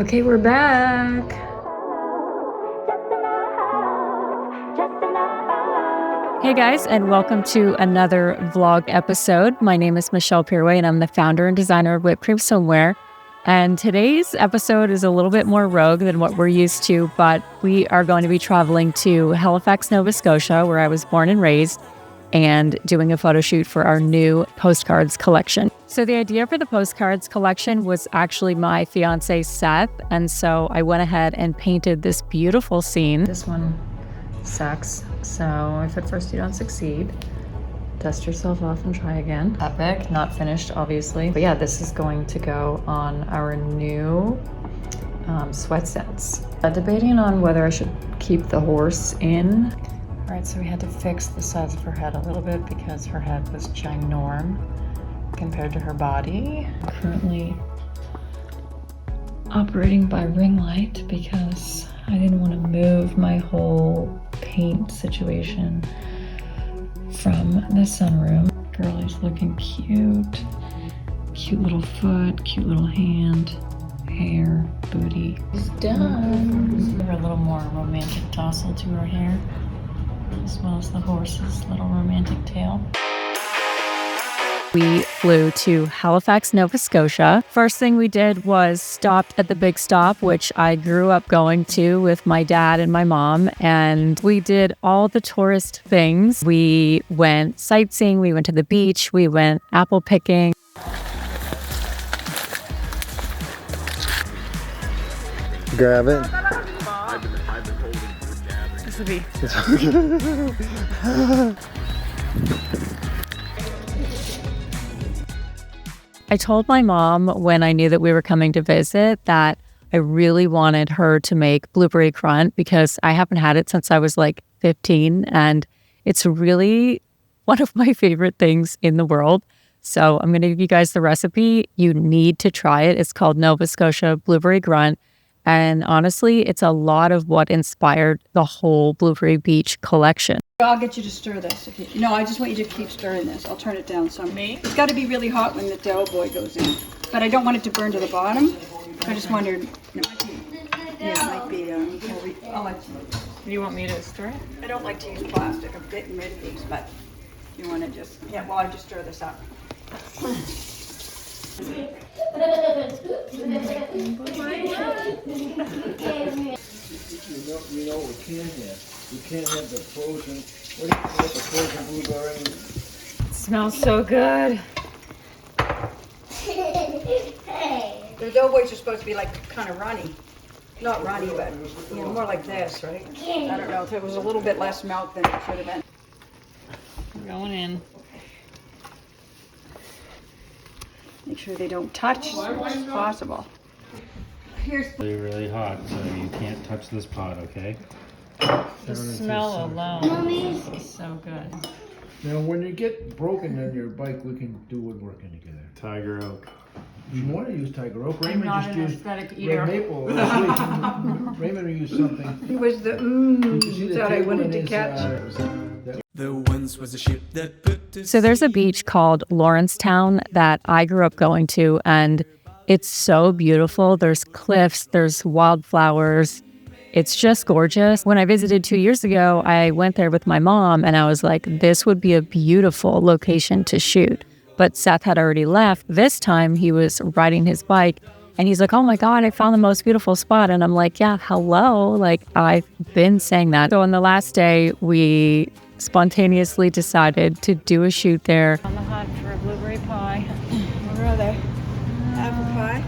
Okay, we're back. Hey guys, and welcome to another vlog episode. My name is Michelle Pirway, and I'm the founder and designer of Whipped Cream Swimwear. And today's episode is a little bit more rogue than what we're used to, but we are going to be traveling to Halifax, Nova Scotia, where I was born and raised, and doing a photo shoot for our new Postcards collection. So the idea for the Postcards collection was actually my fiance Seth, and so I went ahead and painted this beautiful scene. This one sucks, so if at first you don't succeed, dust yourself off and try again. Epic, not finished obviously, but yeah, this is going to go on our new sweat sets. Debating on whether I should keep the horse in. All right, so we had to fix the size of her head a little bit because her head was ginorm compared to her body. I'm currently operating by ring light because I didn't want to move my whole paint situation from the sunroom. Girlie's looking cute. Cute little foot, cute little hand, hair, booty. It's done. A little more romantic tassel to her hair, as well as the horse's little romantic tail. We flew to Halifax, Nova Scotia. First thing we did was stopped at the Big Stop, which I grew up going to with my dad and my mom, and we did all the tourist things. We went sightseeing, we went to the beach, we went apple picking. Grab it. This will be. I told my mom when I knew that we were coming to visit that I really wanted her to make blueberry grunt because I haven't had it since I was like 15, and it's really one of my favorite things in the world. So I'm going to give you guys the recipe. You need to try it. It's called Nova Scotia Blueberry Grunt. And honestly, it's a lot of what inspired the whole Blueberry Beach collection. I'll get you to stir this. No, I just want you to keep stirring this. I'll turn it down some. Me? It's got to be really hot when the dough boy goes in. But I don't want it to burn to the bottom. I just wondered, it might be, I'll let you. You want me to stir it? I don't like to use plastic. I'm getting rid of these, but you want to just, I just stir this up. You know what we can't have? We can't have the frozen, what do you call it, the frozen blueberry? It smells so good. The dough boys are supposed to be like kind of runny. Not runny, but more like this, right? I don't know if it was a little bit less milk than it should have been. We're going in. Make sure they don't touch as much as possible. Here's Really hot, so you can't touch this pot, okay? The smell alone is so good. Now, when you get broken on your bike, we can do woodworking together. Tiger oak. You want to use tiger oak. I'm Raymond not just an used aesthetic red eater. maple last week. Raymond will use something. it was the Did you see the that I table wanted in to his, catch. There once was a ship that put to So there's a beach called Lawrencetown that I grew up going to, and it's so beautiful. There's cliffs, there's wildflowers. It's just gorgeous. When I visited 2 years ago, I went there with my mom, and I was like, this would be a beautiful location to shoot. But Seth had already left. This time he was riding his bike, and he's like, oh my God, I found the most beautiful spot. And I'm like, yeah, hello. Like, I've been saying that. So on the last day, we spontaneously decided to do a shoot there. On the hunt for a blueberry pie. Where are they? Apple pie?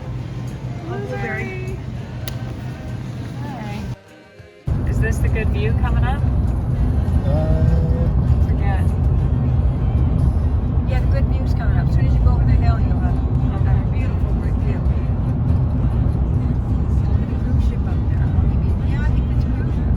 Blueberry. Hi. Is this the good view coming up? Forget. Yeah, the good view's coming up. As soon as you go over the hill, you'll have a beautiful brick view. Cruise ship up there. Yeah, I think that's a cruise ship.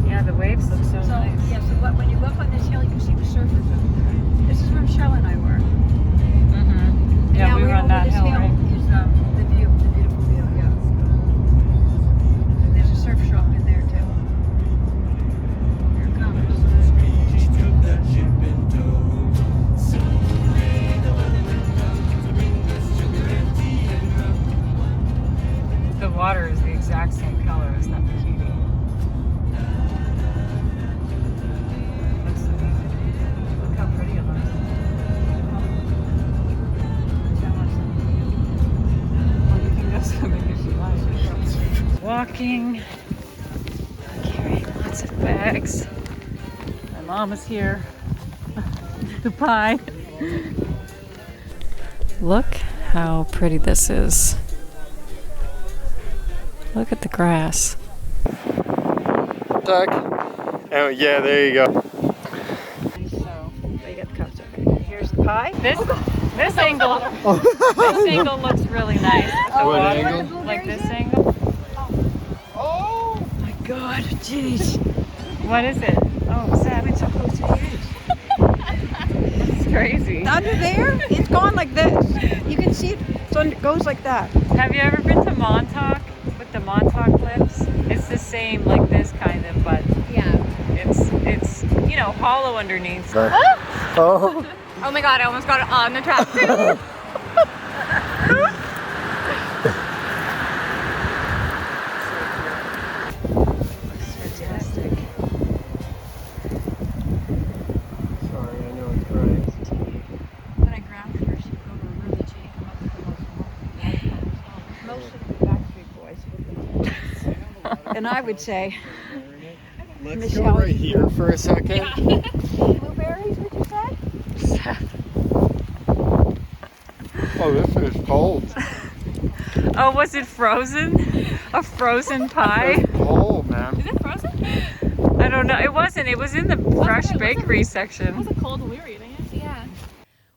Yeah, the waves look so nice. Yeah, so when you go up on this hill, you can see the surfers up there. This is where Michelle and I were. Mm-hmm. Yeah, we were on that hill, right? Is the view, the beautiful view, yeah. And there's a surf shop in there too. Here it comes. the exact same color as that bikini. Looks amazing. Look how pretty it looks. Well, you can go swimming if you like. Walking, carrying lots of bags. My mom is here. The pie. Look how pretty this is. Look at the grass. Duck. Oh, yeah, there you go. So they get the cups. Okay. Here's the pie. This angle. This angle looks really nice. What angle? Like this angle. Oh my God! Jeez. What is it? Oh, Sam, it's so close to the edge. It's crazy. Under there, it's gone like this. You can see it. So it goes like that. Have you ever been to Montauk with the Montauk cliffs? It's the same like this kind of, but Yeah. it's you know hollow underneath. Oh. Oh my God, I almost got it on the trap too. Fantastic. Sorry, I know it's right. When I grabbed her, she'd go to a really chain, come up with the most of the Backstreet Boys with them. And I would say, Let's Michelle. go right here for a second. blueberries, would you say? Oh, this is cold. Oh, was it frozen? A frozen pie? It's cold, man. Is it frozen? I don't know. It wasn't. It was in the fresh bakery section. Was it cold when we were eating it? Yeah.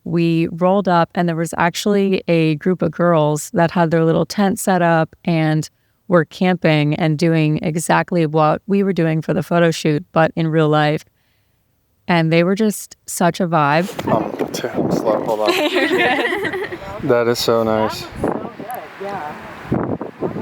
We rolled up and there was actually a group of girls that had their little tent set up and were camping and doing exactly what we were doing for the photo shoot, but in real life. And they were just such a vibe. I'm slow. Hold on. That is so nice.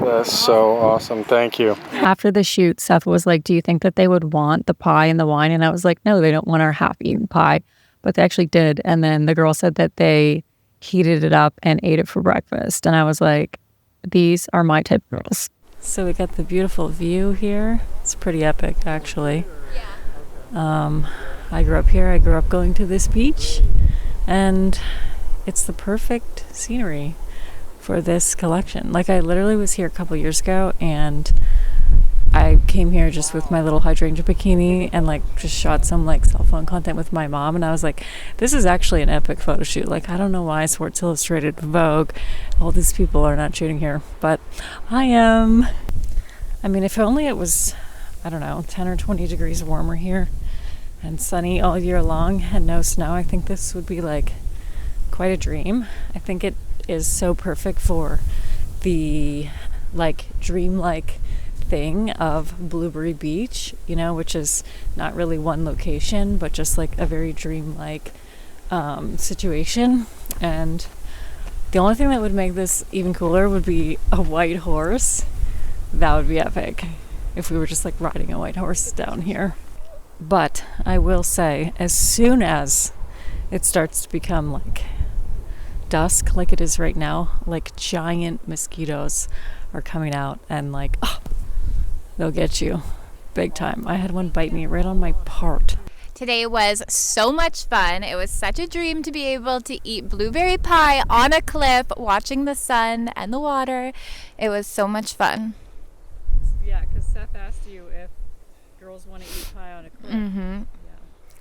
That's so awesome. Thank you. After the shoot, Seth was like, do you think that they would want the pie and the wine? And I was like, no, they don't want our half-eaten pie. But they actually did. And then the girl said that they heated it up and ate it for breakfast. And I was like, these are my type of girls. So we got the beautiful view here. It's pretty epic, actually. I grew up here. I grew up going to this beach. And it's the perfect scenery for this collection. Like, I literally was here a couple years ago and I came here just with my little hydrangea bikini and like just shot some like cell phone content with my mom, and I was like, this is actually an epic photo shoot. Like, I don't know why Sports Illustrated, Vogue, all these people are not shooting here, but I am. I mean, if only it was, I don't know, 10 or 20 degrees warmer here and sunny all year long and no snow, I think this would be like quite a dream. I think it is so perfect for the like dreamlike thing of Blueberry Beach, you know, which is not really one location, but just like a very dreamlike situation. And the only thing that would make this even cooler would be a white horse. That would be epic if we were just like riding a white horse down here. But I will say, as soon as it starts to become like dusk like it is right now, like giant mosquitoes are coming out and like, oh, they'll get you big time. I had one bite me right on my part. Today was so much fun. It was such a dream to be able to eat blueberry pie on a cliff, watching the sun and the water. It was so much fun. Yeah, because Seth asked you if girls want to eat pie on a cliff. Mm-hmm.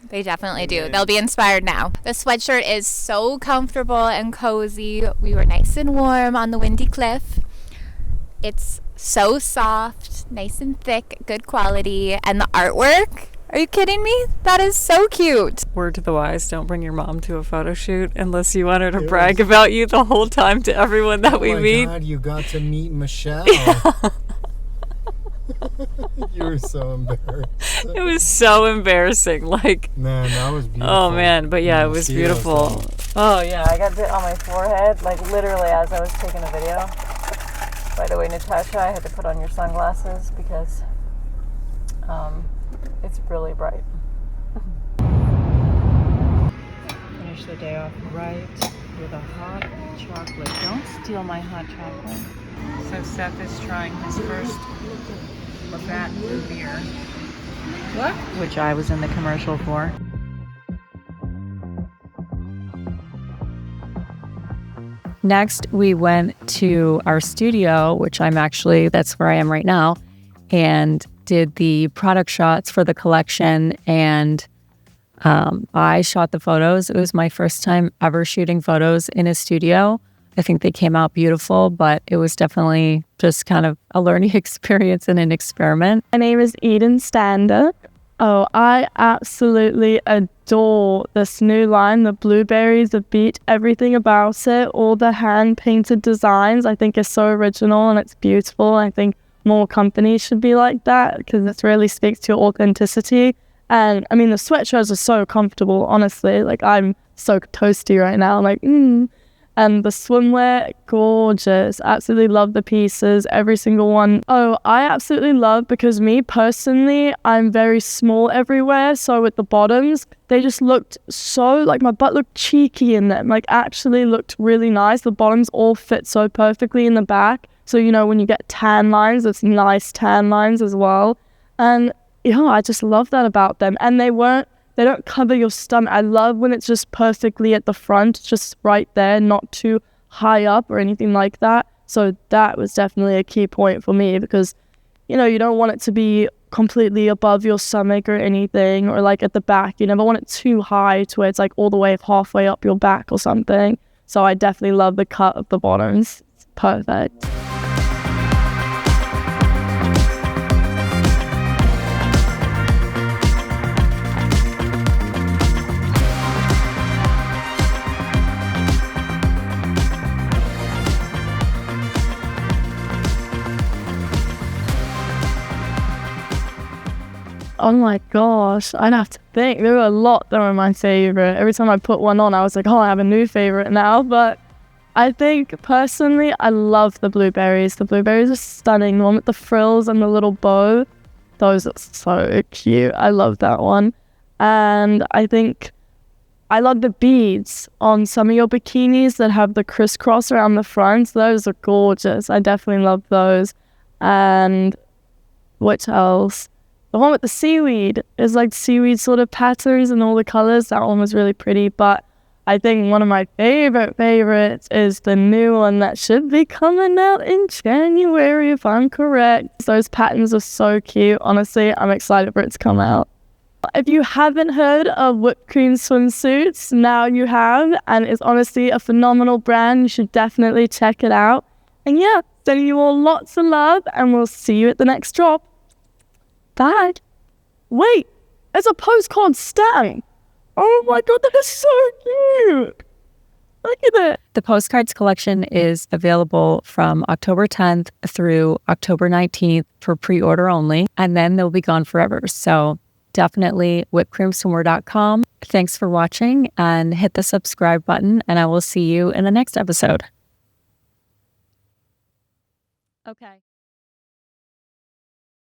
They definitely do. They'll be inspired now. The sweatshirt is so comfortable and cozy. We were nice and warm on the windy cliff. It's so soft, nice and thick, good quality. And the artwork, are you kidding me? That is so cute. Word to the wise, don't bring your mom to a photo shoot unless you want her to brag about you the whole time to everyone that we meet. Oh my God, you got to meet Michelle. You were so embarrassed. It was so embarrassing. Like, Man, that was beautiful. oh man, but yeah, it was Mosquitoes, beautiful. though. Oh yeah, I got bit on my forehead, like literally as I was taking a video. By the way, Natasha, I had to put on your sunglasses because it's really bright. Finish the day off right. with a hot chocolate. Don't steal my hot chocolate. So Seth is trying his first Labatt Blue beer. What? Which I was in the commercial for. Next, we went to our studio, which that's where I am right now, and did the product shots for the collection. And I shot the photos. It was my first time ever shooting photos in a studio. I think they came out beautiful, but it was definitely just kind of a learning experience and an experiment. My name is Eden Stander. Oh, I absolutely adore this new line, the blueberries, the beach, everything about it, all the hand-painted designs. I think is so original and it's beautiful. I think more companies should be like that because it really speaks to your authenticity. And I mean, the sweatshirts are so comfortable, honestly. Like, I'm so toasty right now. I'm like, And the swimwear, gorgeous. Absolutely love the pieces, every single one. Oh, I absolutely love, because me personally, I'm very small everywhere. So with the bottoms, they just looked so, like, my butt looked cheeky in them. Like, actually looked really nice. The bottoms all fit so perfectly in the back. So, you know, when you get tan lines, it's nice tan lines as well. And, yeah, I just love that about them. And they don't cover your stomach. I love when it's just perfectly at the front, just right there, not too high up or anything like that. So that was definitely a key point for me, because, you know, you don't want it to be completely above your stomach or anything, or like at the back. You never want it too high to where it's like all the way halfway up your back or something. So I definitely love the cut of the bottoms. It's perfect. Oh my gosh, I'd have to think. There were a lot that were my favorite. Every time I put one on, I was like, oh, I have a new favorite now. But I think personally, I love the blueberries. The blueberries are stunning. The one with the frills and the little bow, those are so cute. I love that one. And I think I love the beads on some of your bikinis that have the crisscross around the front. Those are gorgeous. I definitely love those. And what else? The one with the seaweed is like seaweed sort of patterns and all the colors. That one was really pretty. But I think one of my favorites is the new one that should be coming out in January, if I'm correct. Those patterns are so cute. Honestly, I'm excited for it to come out. If you haven't heard of Whipped Cream swimsuits, now you have. And it's honestly a phenomenal brand. You should definitely check it out. And yeah, sending you all lots of love, and we'll see you at the next drop. Bye. Wait, there's a postcard stamp. Oh my god, that is so cute. Look at it. The Postcards collection is available from October 10th through October 19th for pre-order only, and then they'll be gone forever. So definitely whippedcreamswimwear.com. Thanks for watching, and hit the subscribe button, and I will see you in the next episode. Okay.